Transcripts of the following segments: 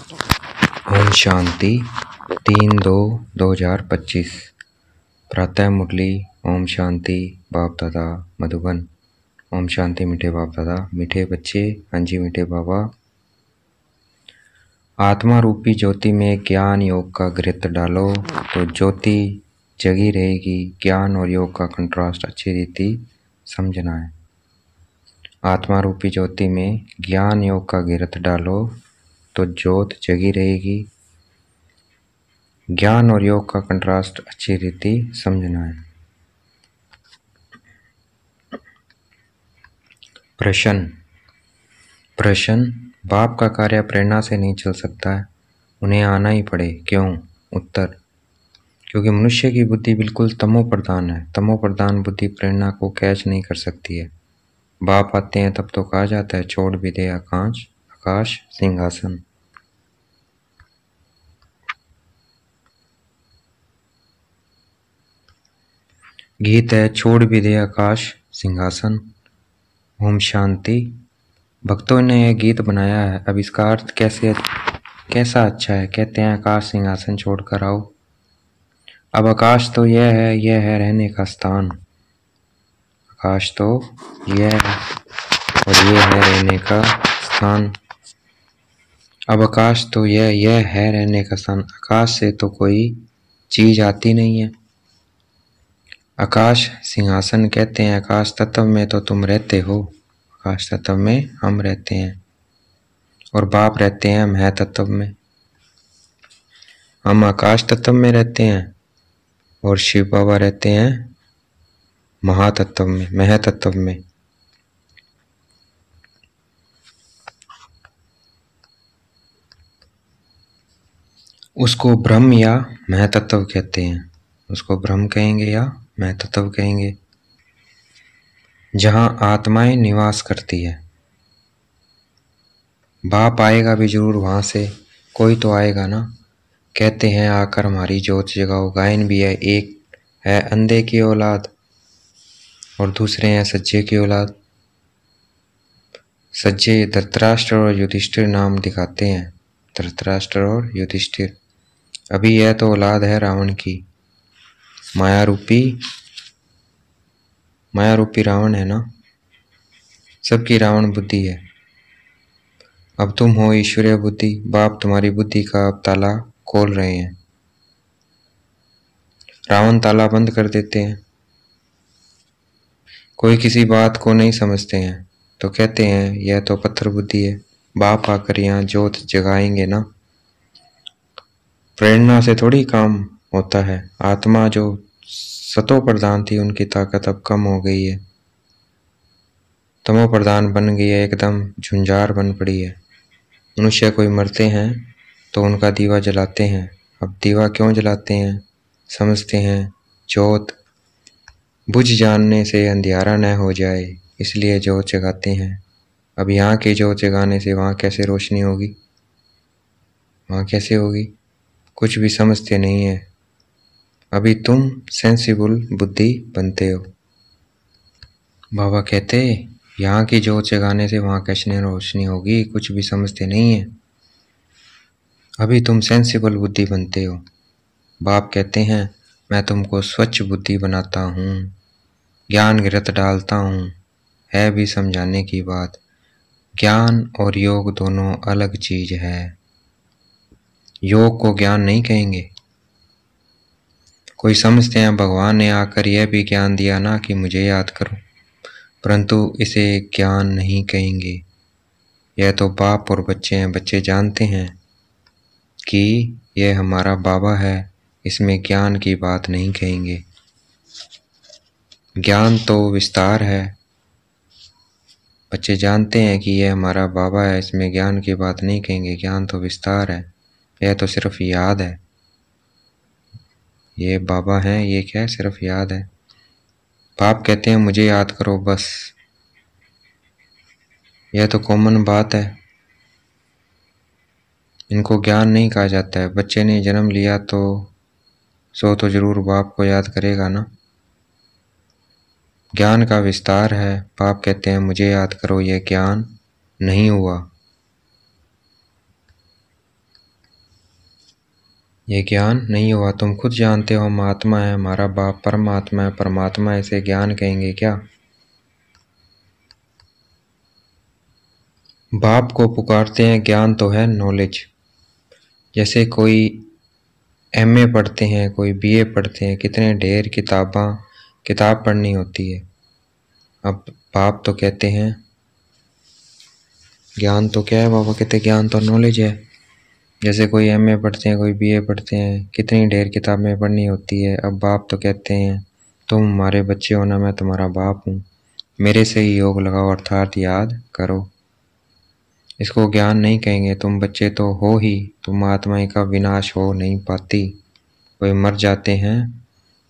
ओम शांति 3/2/2025 प्रातः मुरली। ओम शांति बाप दादा मधुबन। ओम शांति मीठे बाप दादा, मीठे बच्चे। हाँ जी मीठे बाबा। आत्मा रूपी ज्योति में ज्ञान योग का घृत डालो तो ज्योति जगी रहेगी। ज्ञान और योग का कंट्रास्ट अच्छी रीति समझना है। आत्मा रूपी ज्योति में ज्ञान योग का घृत डालो तो ज्योत जगी रहेगी। ज्ञान और योग का कंट्रास्ट अच्छी रीति समझना है। प्रश्न बाप का कार्य प्रेरणा से नहीं चल सकता है, उन्हें आना ही पड़े, क्यों? उत्तर, क्योंकि मनुष्य की बुद्धि बिल्कुल तमो प्रधान है। तमो प्रधान बुद्धि प्रेरणा को कैच नहीं कर सकती है। बाप आते हैं तब तो कहा जाता है छोड़ भी दे आकाश सिंहासन। गीत है छोड़ भी दे आकाश सिंहासन। ओम शांति। भक्तों ने यह गीत बनाया है, अब इसका अर्थ कैसा अच्छा है। कहते हैं आकाश सिंहासन छोड़कर आओ। अब आकाश तो यह है रहने का स्थान। आकाश तो यह है और यह है रहने का स्थान। अब आकाश तो यह है रहने का स्थान। आकाश से तो कोई चीज आती नहीं है। आकाश सिंहासन कहते हैं आकाश तत्व में तो तुम रहते हो। आकाश तत्व में हम रहते हैं और बाप रहते हैं मह तत्व में। हम आकाश तत्व में रहते हैं और शिव बाबा रहते हैं महातत्व में, मह तत्व में। उसको ब्रह्म या मह तत्व कहते हैं। उसको ब्रह्म कहेंगे या मह तत्व कहेंगे, जहां आत्माएं निवास करती है। बाप आएगा भी जरूर वहां से, कोई तो आएगा ना। कहते हैं आकर हमारी जोत जगाओ। गायन भी है, एक है अंधे की औलाद और दूसरे हैं सज्जे की औलाद। सज्जे धृतराष्ट्र और युधिष्ठिर नाम दिखाते हैं। धृतराष्ट्र और युधिष्ठिर। अभी यह तो औलाद है रावण की। माया रूपी रावण है ना, सबकी रावण बुद्धि है। अब तुम हो ईश्वरीय बुद्धि। बाप तुम्हारी बुद्धि का अब ताला खोल रहे हैं। रावण ताला बंद कर देते हैं। कोई किसी बात को नहीं समझते हैं तो कहते हैं यह तो पत्थर बुद्धि है। बाप आकर यहाँ जोत जगाएंगे ना। प्रेरणा से थोड़ी काम होता है। आत्मा जो सतो प्रधान थी उनकी ताकत अब कम हो गई है, तमो प्रधान बन गई है, एकदम झुंझार बन पड़ी है। मनुष्य कोई मरते हैं तो उनका दीवा जलाते हैं। अब दीवा क्यों जलाते हैं? समझते हैं जोत बुझ जानने से अंधियारा न हो जाए, इसलिए जोत जगाते हैं। अब यहाँ की जोत जगाने से वहाँ कैसे रोशनी होगी? वहाँ कैसे होगी? कुछ भी समझते नहीं है। अभी तुम सेंसिबल बुद्धि बनते हो। बाबा कहते यहाँ की जोत जगाने से वहाँ कैसे रोशनी होगी? कुछ भी समझते नहीं है। अभी तुम सेंसिबल बुद्धि बनते हो। बाप कहते हैं मैं तुमको स्वच्छ बुद्धि बनाता हूँ, ज्ञान घृत डालता हूँ। है भी समझाने की बात। ज्ञान और योग दोनों अलग चीज है। योग को ज्ञान नहीं कहेंगे। कोई समझते हैं भगवान ने आकर यह भी ज्ञान दिया ना कि मुझे याद करो, परंतु इसे ज्ञान नहीं कहेंगे। यह तो बाप और बच्चे हैं। बच्चे जानते हैं कि यह हमारा बाबा है, इसमें ज्ञान की बात नहीं कहेंगे। ज्ञान तो विस्तार है। बच्चे जानते हैं कि यह हमारा बाबा है, इसमें ज्ञान की बात नहीं कहेंगे। ज्ञान तो विस्तार है। यह तो सिर्फ याद है। ये बाबा हैं, ये क्या है? सिर्फ याद है। बाप कहते हैं मुझे याद करो बस। यह तो कॉमन बात है। इनको ज्ञान नहीं कहा जाता है। बच्चे ने जन्म लिया तो सो तो जरूर बाप को याद करेगा ना। ज्ञान का विस्तार है। बाप कहते हैं मुझे याद करो, यह ज्ञान नहीं हुआ। ये ज्ञान नहीं हुआ। तुम खुद जानते हो हम आत्मा है, हमारा बाप परमात्मा है, परमात्मा ऐसे ज्ञान कहेंगे क्या? बाप को पुकारते हैं, ज्ञान तो है नॉलेज। जैसे कोई एमए पढ़ते हैं, कोई बीए पढ़ते हैं, कितने ढेर किताब पढ़नी होती है। अब बाप तो कहते हैं ज्ञान तो क्या है, बाबा कहते ज्ञान तो नॉलेज है। जैसे कोई एमए पढ़ते हैं, कोई बीए पढ़ते हैं, कितनी ढेर किताबें पढ़नी होती है। अब बाप तो कहते हैं तुम हमारे बच्चे हो ना, मैं तुम्हारा बाप हूँ, मेरे से ही योग लगाओ अर्थात याद करो। इसको ज्ञान नहीं कहेंगे। तुम बच्चे तो हो ही, तुम आत्मा का विनाश हो नहीं पाती। कोई मर जाते हैं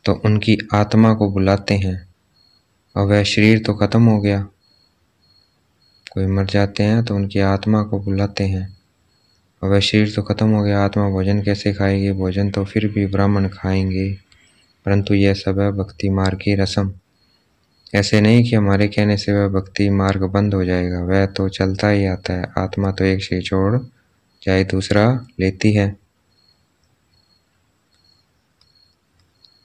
तो उनकी आत्मा को बुलाते हैं और वह शरीर तो खत्म हो गया। कोई मर जाते हैं तो उनकी आत्मा को बुलाते हैं और वह शरीर तो खत्म हो गया। आत्मा भोजन कैसे खाएगी? भोजन तो फिर भी ब्राह्मण खाएंगे, परंतु यह सब है भक्ति मार्ग की रस्म। ऐसे नहीं कि हमारे कहने से वह भक्ति मार्ग बंद हो जाएगा, वह तो चलता ही आता है। आत्मा तो एक से छोड़ चाहे दूसरा लेती है।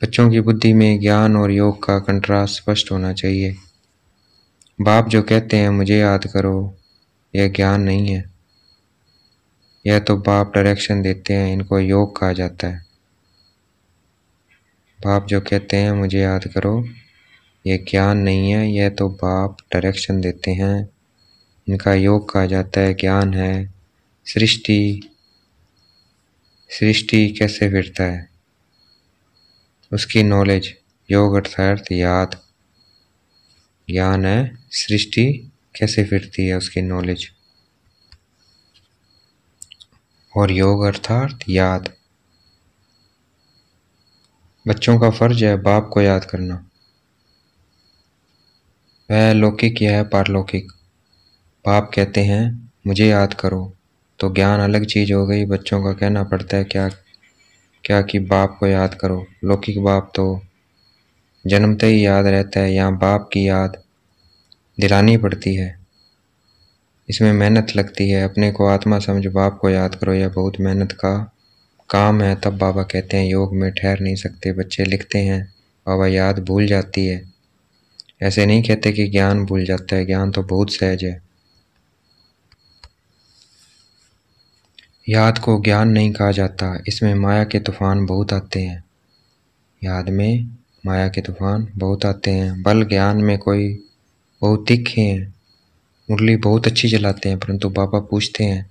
बच्चों की बुद्धि में ज्ञान और योग का कंट्रास्ट स्पष्ट होना चाहिए। बाप जो कहते हैं मुझे याद करो, यह ज्ञान नहीं है, यह तो बाप डायरेक्शन देते हैं, इनको योग कहा जाता है। बाप जो कहते हैं मुझे याद करो, यह ज्ञान नहीं है, यह तो बाप डायरेक्शन देते हैं, इनका योग कहा जाता है। ज्ञान है सृष्टि कैसे फिरता है, उसकी नॉलेज। योग अर्थात याद। ज्ञान है सृष्टि कैसे फिरती है, उसकी नॉलेज। और योग अर्थात याद। बच्चों का फर्ज है बाप को याद करना। वह लौकिक या है पारलौकिक। बाप कहते हैं मुझे याद करो, तो ज्ञान अलग चीज हो गई। बच्चों का कहना पड़ता है क्या कि बाप को याद करो। लौकिक बाप तो जन्मते ही याद रहता है, यहाँ बाप की याद दिलानी पड़ती है। इसमें मेहनत लगती है। अपने को आत्मा समझ बाप को याद करो, यह बहुत मेहनत का काम है। तब बाबा कहते हैं योग में ठहर नहीं सकते। बच्चे लिखते हैं बाबा याद भूल जाती है। ऐसे नहीं कहते कि ज्ञान भूल जाता है, ज्ञान तो बहुत सहज है। याद को ज्ञान नहीं कहा जाता, इसमें माया के तूफान बहुत आते हैं। याद में माया के तूफान बहुत आते हैं। बल ज्ञान में कोई बहुत तीखे हैं, मुरली बहुत अच्छी चलाते हैं, परंतु बाबा पूछते हैं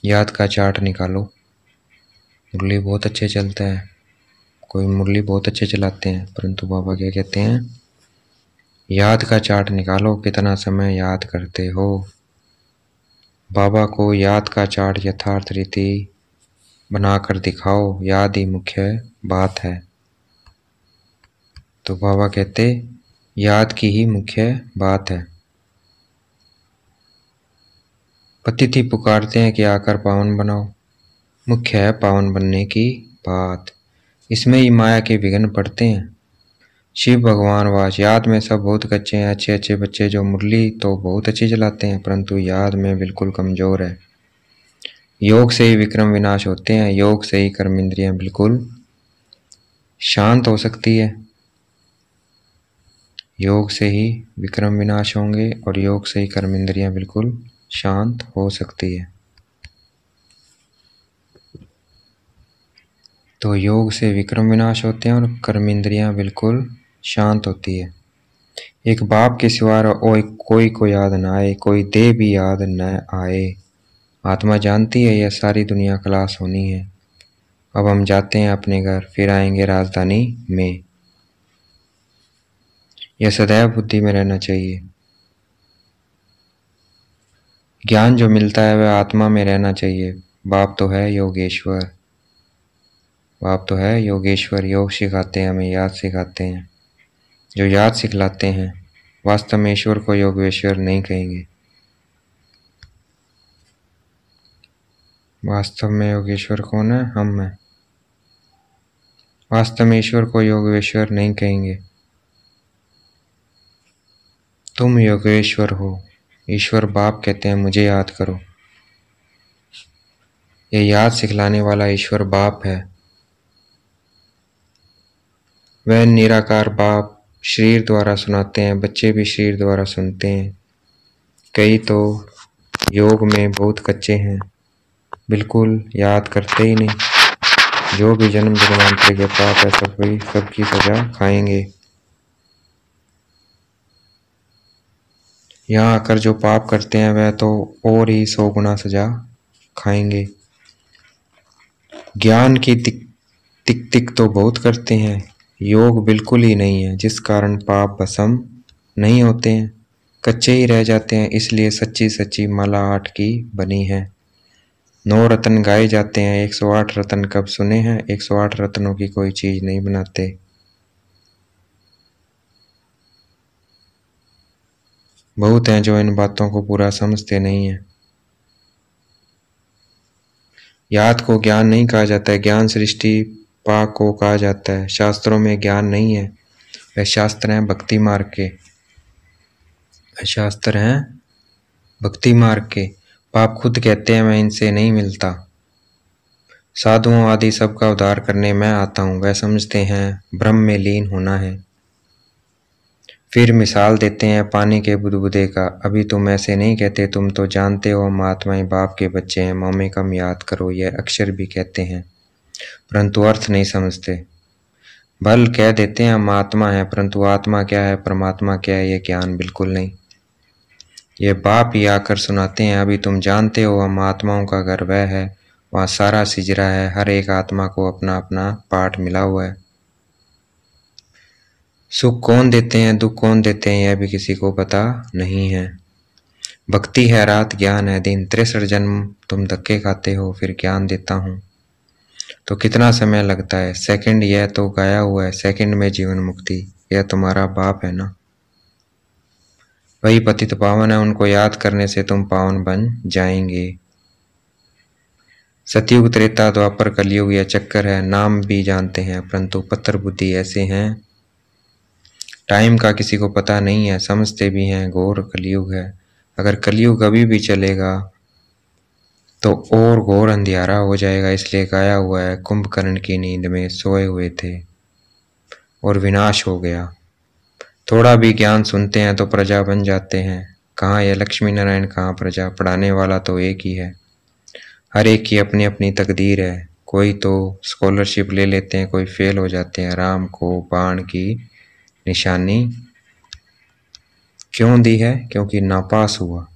याद का चार्ट निकालो। मुरली बहुत अच्छे चलता है, कोई मुरली बहुत अच्छे चलाते हैं, परंतु बाबा क्या कहते हैं याद का चार्ट निकालो, कितना समय याद करते हो। बाबा को याद का चार्ट यथार्थ रीति बनाकर दिखाओ, याद ही मुख्य बात है। तो बाबा कहते याद की ही मुख्य बात है। पतिथि पुकारते हैं कि आकर पावन बनाओ, मुख्य है पावन बनने की बात। इसमें ही माया के विघ्न पड़ते हैं। शिव भगवान वास याद में सब बहुत कच्चे हैं। अच्छे अच्छे बच्चे जो मुरली तो बहुत अच्छी चलाते हैं, परंतु याद में बिल्कुल कमजोर है। योग से ही विक्रम विनाश होते हैं, योग से ही कर्म इंद्रियां बिल्कुल शांत हो सकती है। योग से ही विक्रम विनाश होंगे और योग से ही कर्म इंद्रियां बिल्कुल शांत हो सकती है। तो योग से विक्रम विनाश होते हैं और कर्म इंद्रियां बिल्कुल शांत होती है। एक बाप के सिवा और कोई को याद न आए, कोई देह भी याद न आए। आत्मा जानती है यह सारी दुनिया खलास होनी है। अब हम जाते हैं अपने घर, फिर आएंगे राजधानी में। यह सदैव बुद्धि में रहना चाहिए। ज्ञान जो मिलता है वह आत्मा में रहना चाहिए। बाप तो है योगेश्वर, बाप तो है योगेश्वर। योग सिखाते हैं हमें, याद सिखाते हैं। जो याद सिखलाते हैं वास्तव में ईश्वर को योगेश्वर नहीं कहेंगे। वास्तव में योगेश्वर कौन है? हम हैं। वास्तव में ईश्वर को योगेश्वर नहीं कहेंगे। तुम योगेश्वर हो। ईश्वर बाप कहते हैं मुझे याद करो। ये याद सिखलाने वाला ईश्वर बाप है। वह निराकार बाप शरीर द्वारा सुनाते हैं, बच्चे भी शरीर द्वारा सुनते हैं। कई तो योग में बहुत कच्चे हैं, बिल्कुल याद करते ही नहीं। जो भी जन्म जन्मांतर के पाप है सबकी सजा खाएंगे। यहाँ आकर जो पाप करते हैं वह तो और ही 100 गुना सजा खाएंगे। ज्ञान की तिक तिक तो बहुत करते हैं, योग बिल्कुल ही नहीं है, जिस कारण पाप भस्म नहीं होते हैं, कच्चे ही रह जाते हैं। इसलिए सच्ची सच्ची माला 8 की बनी है। 9 रत्न गाए जाते हैं, 108 रत्न कब सुने हैं? 108 रत्नों की कोई चीज नहीं बनाते। बहुत हैं जो इन बातों को पूरा समझते नहीं है। याद को ज्ञान नहीं कहा जाता है, ज्ञान सृष्टि पाक को कहा जाता है। शास्त्रों में ज्ञान नहीं है, वह शास्त्र हैं भक्ति मार्ग के। शास्त्र हैं भक्ति मार्ग के। पाप खुद कहते हैं मैं इनसे नहीं मिलता, साधुओं आदि सबका उद्धार करने मैं आता हूँ। वह समझते हैं ब्रह्म में लीन होना है। फिर मिसाल देते हैं पानी के बुदबुदे का। अभी तुम ऐसे नहीं कहते, तुम तो जानते हो हम आत्माएं बाप के बच्चे हैं, मम्मी कम याद करो। यह अक्षर भी कहते हैं परंतु अर्थ नहीं समझते। भल कह देते हैं हम आत्मा है, परंतु आत्मा क्या है, परमात्मा क्या है, यह ज्ञान बिल्कुल नहीं। ये बाप ही आकर सुनाते हैं अभी तुम जानते हो हम आत्माओं का घर वह है, वहाँ सारा सिजरा है, हर एक आत्मा को अपना अपना पाठ मिला हुआ है। सुख कौन देते हैं, दुख कौन देते हैं, यह भी किसी को पता नहीं है। भक्ति है रात, ज्ञान है दिन। 63 जन्म तुम धक्के खाते हो, फिर ज्ञान देता हूँ तो कितना समय लगता है? सेकंड। यह तो गाया हुआ है, सेकंड में जीवन मुक्ति। यह तुम्हारा बाप है ना, वही पतित पावन है, उनको याद करने से तुम पावन बन जाएंगे। सतयुग त्रेता द्वापर कलयुग यह चक्कर है। नाम भी जानते हैं परंतु पत्थर बुद्धि ऐसे हैं, टाइम का किसी को पता नहीं है, समझते भी हैं घोर कलयुग है। अगर कलयुग अभी भी चलेगा तो और घोर अंधियारा हो जाएगा। इसलिए गाया हुआ है कुंभकर्ण की नींद में सोए हुए थे और विनाश हो गया। थोड़ा भी ज्ञान सुनते हैं तो प्रजा बन जाते हैं। कहाँ यह लक्ष्मी नारायण, कहाँ प्रजा? पढ़ाने वाला तो एक ही है, हर एक की अपनी अपनी तकदीर है। कोई तो स्कॉलरशिप ले लेते हैं, कोई फेल हो जाते हैं। राम को बाण की निशानी क्यों दी है? क्योंकि नापास हुआ,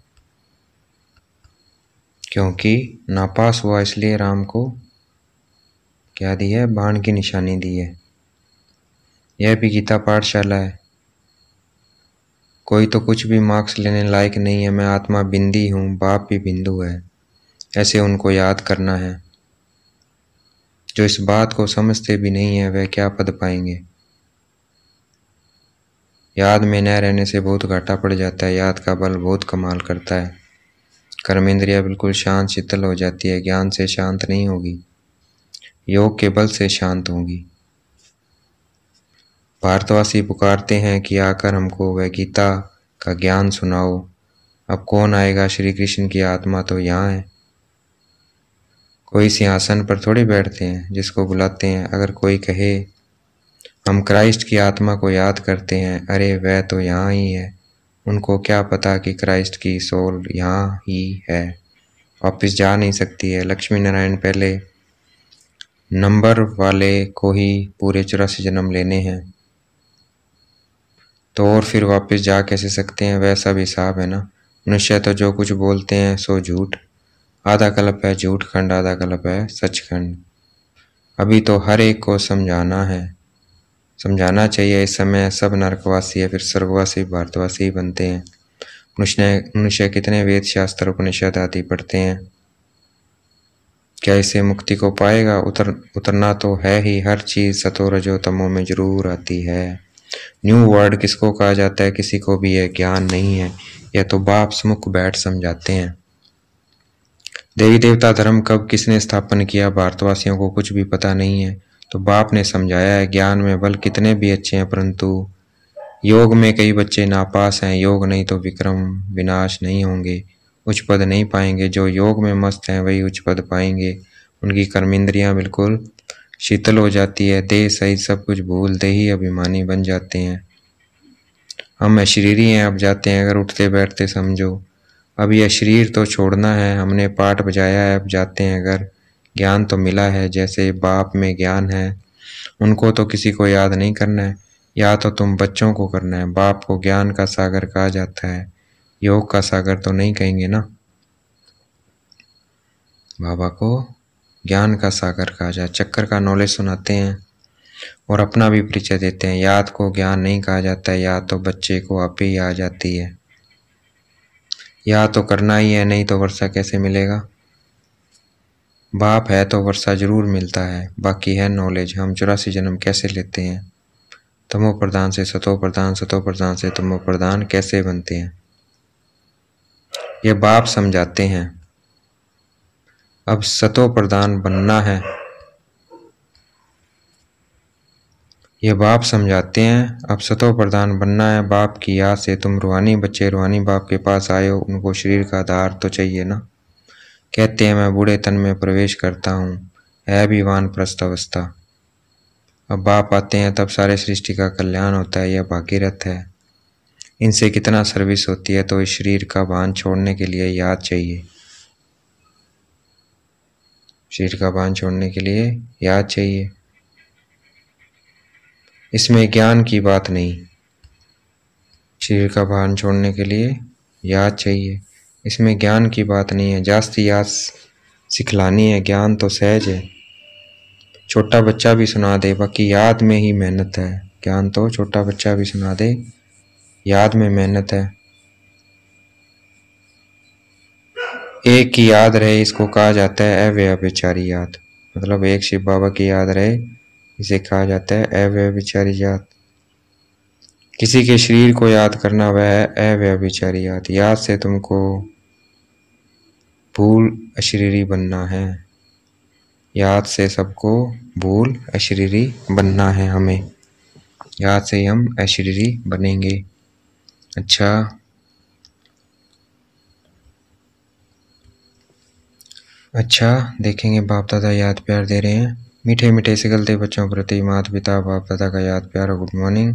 क्योंकि नापास हुआ इसलिए राम को क्या दी है? बाण की निशानी दी है। यह भी गीता पाठशाला है। कोई तो कुछ भी मार्क्स लेने लायक नहीं है। मैं आत्मा बिंदी हूँ, बाप भी बिंदु है, ऐसे उनको याद करना है। जो इस बात को समझते भी नहीं है वह क्या पद पाएंगे? याद में न रहने से बहुत घाटा पड़ जाता है। याद का बल बहुत कमाल करता है। कर्मेंद्रिया बिल्कुल शांत शीतल हो जाती है। ज्ञान से शांत नहीं होगी, योग के बल से शांत होगी। भारतवासी पुकारते हैं कि आकर हमको वह गीता का ज्ञान सुनाओ। अब कौन आएगा? श्री कृष्ण की आत्मा तो यहाँ है। कोई सिंहासन पर थोड़ी बैठते हैं जिसको बुलाते हैं। अगर कोई कहे हम क्राइस्ट की आत्मा को याद करते हैं, अरे वह तो यहाँ ही है। उनको क्या पता कि क्राइस्ट की सोल यहाँ ही है, वापस जा नहीं सकती है। लक्ष्मी नारायण पहले नंबर वाले को ही पूरे 84 जन्म लेने हैं तो और फिर वापस जा कैसे सकते हैं? वह सब हिसाब है ना। मनुष्य तो जो कुछ बोलते हैं सो झूठ, आधा कल्प है झूठ खंड, आधा कल्प है सचखंड। अभी तो हर एक को समझाना है, समझाना चाहिए। इस समय सब नरकवासी है, फिर स्वर्गवासी भारतवासी ही बनते हैं। मनुष्य कितने वेद शास्त्र उपनिषद आदि पढ़ते हैं, क्या इससे मुक्ति को पाएगा? उतरना तो है ही। हर चीज सतो रजो तमो में जरूर आती है। न्यू वर्ड किसको कहा जाता है? किसी को भी यह ज्ञान नहीं है। यह तो बाप समुख बैठ समझाते हैं। देवी देवता धर्म कब किसने स्थापन किया? भारतवासियों को कुछ भी पता नहीं है, तो बाप ने समझाया है। ज्ञान में बल कितने भी अच्छे हैं परंतु योग में कई बच्चे नापास हैं। योग नहीं तो विक्रम विनाश नहीं होंगे, उच्च पद नहीं पाएंगे। जो योग में मस्त हैं वही उच्च पद पाएंगे। उनकी कर्मेंद्रियां बिल्कुल शीतल हो जाती है, देह सहित सब कुछ भूल देही अभिमानी बन जाते हैं। हम अशरीरी हैं, अब जाते हैं अगर उठते बैठते समझो। अब यह शरीर तो छोड़ना है, हमने पाठ बजाया है, अब जाते हैं अगर। ज्ञान तो मिला है, जैसे बाप में ज्ञान है, उनको तो किसी को याद नहीं करना है, या तो तुम बच्चों को करना है। बाप को ज्ञान का सागर कहा जाता है, योग का सागर तो नहीं कहेंगे ना। बाबा को ज्ञान का सागर कहा जाए, चक्कर का नॉलेज सुनाते हैं और अपना भी परिचय देते हैं। याद को ज्ञान नहीं कहा जाता है, याद तो बच्चे को आप ही आ जाती है। याद तो करना ही है, नहीं तो वर्षा कैसे मिलेगा। बाप है तो वर्षा जरूर मिलता है, बाकी है नॉलेज, हम 84 जन्म कैसे लेते हैं। तमो प्रधान से सतो प्रधान, सतो प्रधान से तमो प्रधान कैसे बनते हैं, ये बाप समझाते हैं। अब सतो प्रधान बनना है, ये बाप समझाते हैं। अब सतो प्रधान बनना है, बाप की याद से तुम रूहानी बच्चे रूहानी बाप के पास आए हो, उनको शरीर का आधार तो चाहिए ना। कहते हैं मैं बूढ़े तन में प्रवेश करता हूँ, है अभिमान प्रस्त अवस्था। अब बाप आते हैं तब सारे सृष्टि का कल्याण होता है, यह भागीरथ है। इनसे कितना सर्विस होती है, तो इस शरीर का भान छोड़ने के लिए याद चाहिए। शरीर का भान छोड़ने के लिए याद चाहिए। इसमें ज्ञान की बात नहीं, शरीर का भान छोड़ने के लिए याद चाहिए, इसमें ज्ञान की बात नहीं है। जास्ती याद सिखलानी है, ज्ञान तो सहज है, छोटा बच्चा भी सुना दे, बाकी याद में ही मेहनत है। ज्ञान तो छोटा बच्चा भी सुना दे, याद में मेहनत है। एक की याद रहे, इसको कहा जाता है अव्यभिचारी याद। मतलब एक शिव बाबा की याद रहे, इसे कहा जाता है अव्यभिचारी याद। किसी के शरीर को याद करना वह है अव्यभिचारी याद। याद से तुमको भूल अशरीरी बनना है, याद से सबको भूल अशरीरी बनना है हमें, याद से ही हम अशरीरी बनेंगे। अच्छा देखेंगे, बाप दादा याद प्यार दे रहे हैं। मीठे मीठे सिगलते बच्चों प्रति माता पिता बाप दादा का याद प्यार और गुड मॉर्निंग।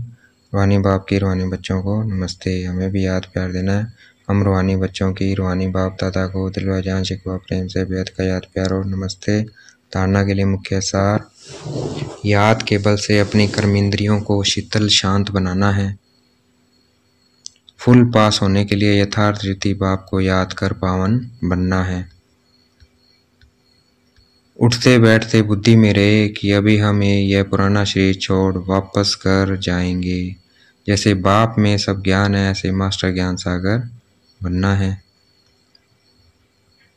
रूहानी बाप की रूहानी बच्चों को नमस्ते। हमें भी याद प्यार देना है। हम रूहानी बच्चों की रूहानी बाप दादा को दिल व जान शिकवा प्रेम से बेहद का याद प्यार और नमस्ते। धारणा के लिए मुख्य सार, याद के बल से अपनी कर्मेंद्रियों को शीतल शांत बनाना है। फुल पास होने के लिए यथार्थ रीति बाप को याद कर पावन बनना है। उठते बैठते बुद्धि में रहे कि अभी हमें यह पुराना शरीर छोड़ वापस कर जाएंगे। जैसे बाप में सब ज्ञान है, ऐसे मास्टर ज्ञान सागर बनना है।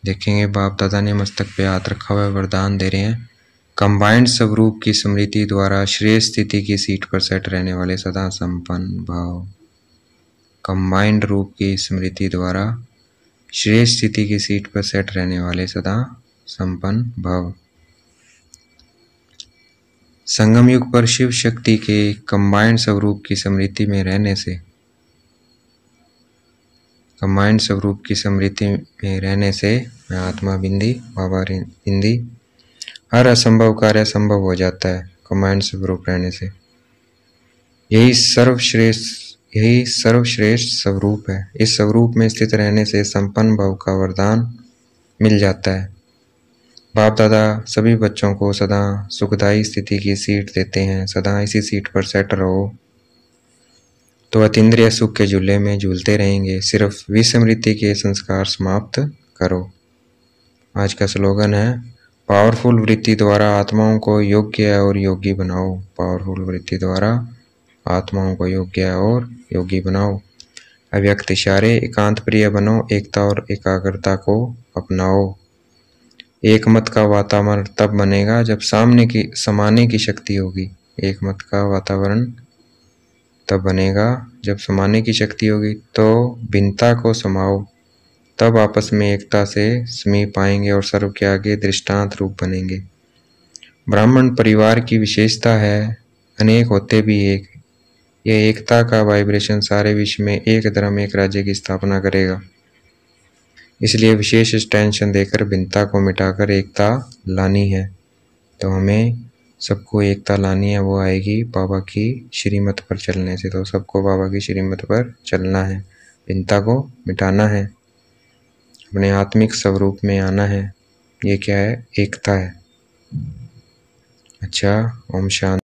देखेंगे बाप दादा ने मस्तक पे हाथ रखा हुआ वरदान दे रहे हैं। कंबाइंड स्वरूप की स्मृति द्वारा श्रेष्ठ स्थिति की सीट पर सेट रहने वाले सदा संपन्न भाव। कंबाइंड रूप की स्मृति द्वारा श्रेष्ठ स्थिति की सीट पर सेट रहने वाले सदा संपन्न भाव। संगम युग पर शिव शक्ति के कंबाइंड स्वरूप की स्मृति में रहने से, कंबाइंड स्वरूप की स्मृति में रहने से, मैं आत्मा बिंदी बाबा बिंदी, हर असंभव कार्य संभव हो जाता है कंबाइंड स्वरूप रहने से। यही सर्वश्रेष्ठ स्वरूप है। इस स्वरूप में स्थित रहने से संपन्न भाव का वरदान मिल जाता है। बाप दादा सभी बच्चों को सदा सुखदायी स्थिति की सीट देते हैं। सदा इसी सीट पर सेट रहो तो अतीन्द्रिय सुख के झूले में झूलते रहेंगे। सिर्फ विस्मृति के संस्कार समाप्त करो। आज का स्लोगन है, पावरफुल वृत्ति द्वारा आत्माओं को योग्य और योगी बनाओ। पावरफुल वृत्ति द्वारा आत्माओं को योग्य और योगी बनाओ। अव्यक्त इशारे, एकांत प्रिय बनो, एकता और एकाग्रता को अपनाओ। एक मत का वातावरण तब बनेगा जब समाने की शक्ति होगी। एक मत का वातावरण तब बनेगा जब समाने की शक्ति होगी। तो भिन्नता को समाओ, तब आपस में एकता से समीप पाएंगे और सर्व के आगे दृष्टांत रूप बनेंगे। ब्राह्मण परिवार की विशेषता है अनेक होते भी एक। यह एकता का वाइब्रेशन सारे विश्व में एक धर्म एक राज्य की स्थापना करेगा। इसलिए विशेष टेंशन देकर भिन्नता को मिटाकर एकता लानी है। तो हमें सबको एकता लानी है, वो आएगी बाबा की श्रीमत पर चलने से। तो सबको बाबा की श्रीमत पर चलना है, भिन्नता को मिटाना है, अपने आत्मिक स्वरूप में आना है। ये क्या है? एकता है। अच्छा, ओम शांति।